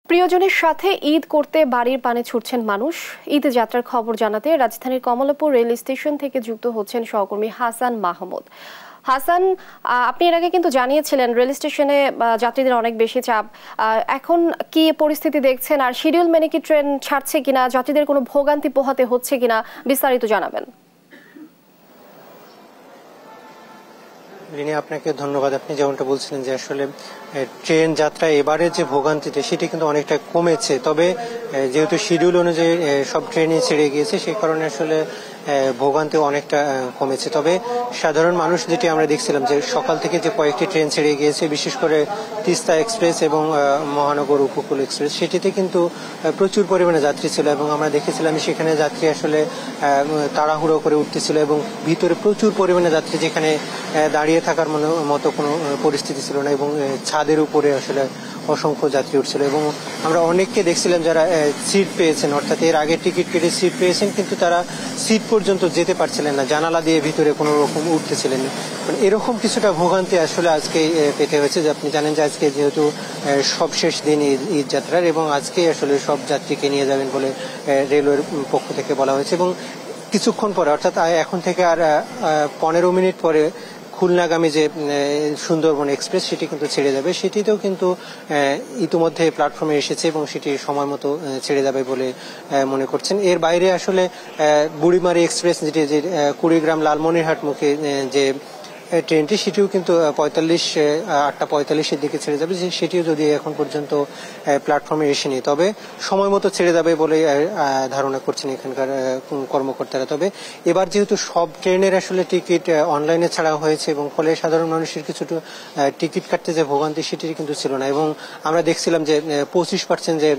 প্রিয়জনের সাথে ঈদ করতে বাড়ির পানে ছুটছেন মানুষ। ঈদ যাত্রার খবর জানাতে রাজধানীর কমলাপুর রেল স্টেশন থেকে যুক্ত হচ্ছেন সহকর্মী হাসান মাহমুদ। হাসান, আপনি এর আগে কিন্তু জানিয়েছিলেন রেল স্টেশনে যাত্রীদের অনেক বেশি চাপ। এখন কি পরিস্থিতি দেখছেন, আর শিডিউল মেনে কি ট্রেন ছাড়ছে কিনা, যাত্রীদের কোনো ভোগান্তি পোহাতে হচ্ছে কিনা, বিস্তারিত জানাবেন। রিনি, আপনাকে ধন্যবাদ। আপনি যেমনটা বলছিলেন যে আসলে ট্রেন যাত্রা এবারে যে ভোগান্তিতে সেটি কিন্তু অনেকটা কমেছে, তবে যেহেতু শিডিউল অনুযায়ী সব ট্রেনই ছেড়ে গিয়েছে সেই কারণে আসলে ভোগান্তি অনেকটা কমেছে। তবে সাধারণ মানুষ যেটি আমরা দেখছিলাম যে সকাল থেকে যে কয়েকটি ট্রেন ছেড়ে গিয়েছে, বিশেষ করে তিস্তা এক্সপ্রেস এবং মহানগর উপকূল এক্সপ্রেস, সেটিতে কিন্তু প্রচুর পরিমাণে যাত্রী ছিল এবং আমরা দেখেছিলাম সেখানে যাত্রী আসলে তাড়াহুড়ো করে উঠতেছিল এবং ভিতরে প্রচুর পরিমাণে যাত্রী, যেখানে দাঁড়িয়ে থাকার মতো কোনো পরিস্থিতি ছিল না এবং ছাদের উপরে আসলে অসংখ্য যাত্রী উঠছিল এবং আমরা অনেককে দেখছিলাম যারা সিট পেয়েছেন, অর্থাৎ এর আগে টিকিট কেটে সিট পেয়েছেন কিন্তু তারা সিট পর্যন্ত যেতে পারছিলেন না, জানালা দিয়ে ভিতরে কোনো রকম উঠতেছিলেন। এরকম কিছুটা ভোগান্তি আসলে আজকে পেতে হয়েছে। যে আপনি জানেন যে আজকে যেহেতু সবশেষ দিন ঈদ যাত্রার এবং আজকে আসলে সব যাত্রীকে নিয়ে যাবেন বলে রেলওয়ের পক্ষ থেকে বলা হয়েছে এবং কিছুক্ষণ পরে, অর্থাৎ এখন থেকে আর 15 মিনিট পরে খুলনাগামী যে সুন্দরবন এক্সপ্রেস সেটি কিন্তু ছেড়ে যাবে। সেটিতেও কিন্তু ইতিমধ্যে প্ল্যাটফর্মে এসেছে এবং সেটি সময় মতো ছেড়ে যাবে বলে মনে করছেন। এর বাইরে আসলে বুড়িমারি এক্সপ্রেস যেটি যে কুড়িগ্রাম লালমনিরহাট মুখে যে ট্রেনটি, সেটিও কিন্তু 8টা 45-এর দিকে ছেড়ে যাবে, সেটিও যদি এখন পর্যন্ত প্ল্যাটফর্মে এসেনি, তবে সময় মতো ছেড়ে যাবে বলে ধারণা করছেন এখানকার কর্মকর্তারা। তবে এবার যেহেতু সব ট্রেনের আসলে টিকিট অনলাইনে ছাড়া হয়েছে এবং ফলে সাধারণ মানুষের কিছুটা টিকিট কাটতে যে ভোগান্তি সেটি কিন্তু ছিল না এবং আমরা দেখছিলাম যে 25% যে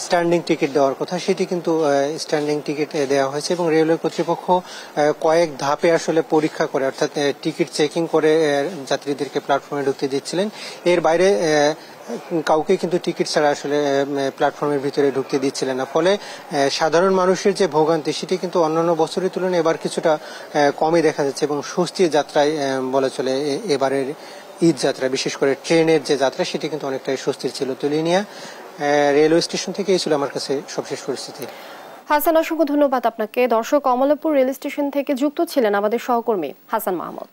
স্ট্যান্ডিং টিকিট দেওয়ার কথা সেটি কিন্তু স্ট্যান্ডিং টিকিট দেওয়া হয়েছে এবং রেলওয়ে কর্তৃপক্ষ কয়েক ধাপে আসলে পরীক্ষা করে, অর্থাৎ টিকিট চেকিং করে যাত্রীদেরকে প্ল্যাটফর্মে ঢুকতে দিচ্ছিলেন। এর বাইরে কাউকে কিন্তু টিকিট ছাড়া আসলে প্ল্যাটফর্মের ভিতরে ঢুকতে দিচ্ছিলেন না, ফলে সাধারণ মানুষের যে ভোগান্তি সেটি কিন্তু অন্যান্য বছরের তুলনায় এবার কিছুটা কমই দেখা যাচ্ছে এবং স্বস্তির যাত্রায় বলা চলে এবারের ঈদ যাত্রা, বিশেষ করে ট্রেনের যে যাত্রা সেটি কিন্তু অনেকটাই স্বস্তির ছিল। তুলিনিয়া রেলওয়ে স্টেশন থেকে এই ছিল আমার কাছে সবশেষ পরিস্থিতি। হাসান, অসংখ্য ধন্যবাদ আপনাকে। দর্শক, কমলাপুর রেল স্টেশন থেকে যুক্ত ছিলেন আমাদের সহকর্মী হাসান মাহমুদ।